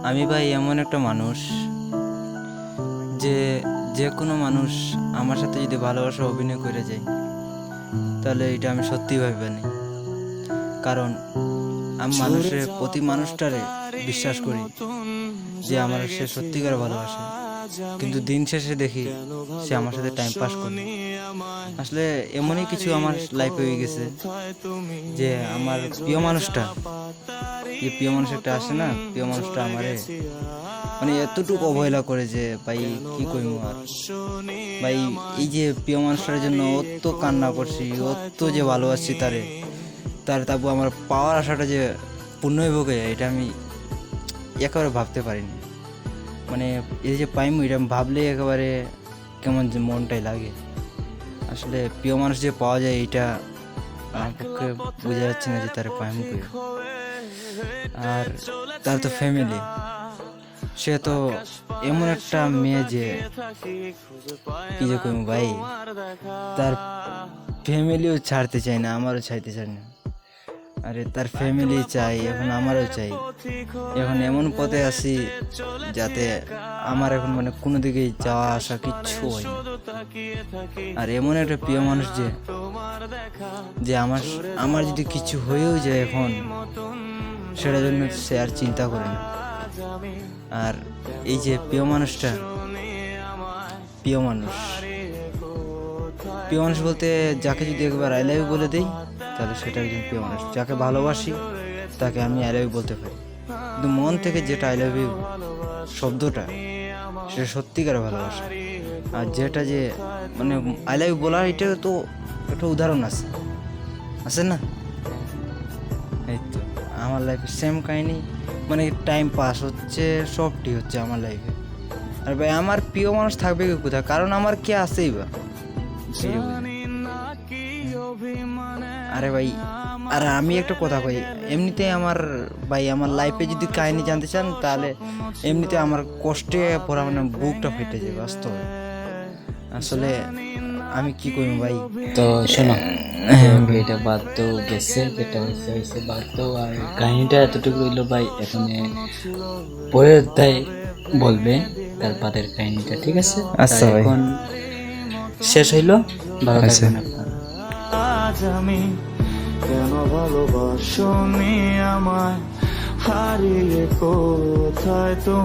আমি ভাই এমন একটা মানুষ যে যে কোনো মানুষ আমার সাথে যদি ভালোবাসা অভিনয় করে যায় তাহলে এটা আমি সত্যিই ভাবি না। কারণ আমি মানুষের প্রতি মানুষটারে বিশ্বাস করি যে আমার সে সত্যিকার ভালোবাসে, কিন্তু দিন শেষে দেখি সে আমার সাথে টাইম পাস করে। আসলে এমনই কিছু আমার লাইফে হয়ে গেছে যে আমার প্রিয় মানুষটা, যে প্রিয় মানুষ একটা আসে না, প্রিয় মানুষটা আমারে মানে এতটুকু অবহেলা করে যে ভাই কি কইম আর। ভাই এই যে প্রিয় মানুষটার জন্য অত কান্না করছি, অত যে ভালোবাসছি তারে, তারপর আমার পাওয়ার আশাটা যে পূর্ণ হইব, এটা আমি একেবারে ভাবতে পারিনি। মানে এই যে পাইমু এটা ভাবলে একেবারে কেমন যে মনটাই লাগে। আসলে প্রিয় মানুষ যে পাওয়া যায় এটা আমার পক্ষে বোঝা যাচ্ছে না যে তার পাইমু কই। আর তার তো ফ্যামিলি, সে তো এমন একটা মেয়ে যে কি যে কইমু ভাই, তার ফ্যামিলিও ছাড়তে চায় না, আমারও ছাড়তে চায় না। আরে তার ফ্যামিলি চাই, এখন আমারও চাই। এখন এমন পথে আছি যাতে আমার এখন মানে কোনো দিকেই যাওয়া আসা কিচ্ছু হয় না। আর এমন একটা প্রিয় মানুষ যে যে আমার আমার যদি কিছু হয়েও যায় এখন, সেটার জন্য সে আর চিন্তা করে না। আর এই যে প্রিয় মানুষটা, প্রিয় মানুষ প্রিয় মানুষ বলতে যাকে যদি একবার আই লাভ ইউ বলে দিই তাহলে সেটা একজন প্রিয় মানুষ। যাকে ভালোবাসি তাকে আমি আই লাভ ইউ বলতে পারি, কিন্তু মন থেকে যেটা আই লাভ ইউ শব্দটা, সেটা সত্যিকার ভালোবাসা। আর যেটা যে মানে আই লাভ ইউ বলার, এটা তো একটা উদাহরণ আছে আছে না? এই তো আমার লাইফে সেম কাহিনী, মানে টাইম পাস হচ্ছে, সবটি হচ্ছে আমার লাইফে। আর ভাই আমার প্রিয় মানুষ থাকবে কি কোথায়? কারণ আমার কে আছেই বা। আরে ভাই, আর আমি একটা কথা কই, এমনিতে আমার ভাই আমার লাইফে যদি কাহিনী জানতে চান তাহলে এমনিতে আমার কষ্টে পড়া মানে বুকটা ফেটে যায় বাস্তবে। আসলে আমি কি করি ভাই। তো শোনো, এটা বাদ তো গেছে, যেটা হয়েছে হয়েছে, বাদ তো। আর কাহিনীটা এতটুকু রইলো ভাই, এখন পরের দায় বলবে তার বাদের কাহিনীটা, ঠিক আছে? আচ্ছা ভাই, এখন শেষ হইলো, ভালো আচ্ছা। থাকবেন আপনারা। আজ আমি কেন ভালোবাসনি আমায়, হারিয়ে কোথায় তুমি।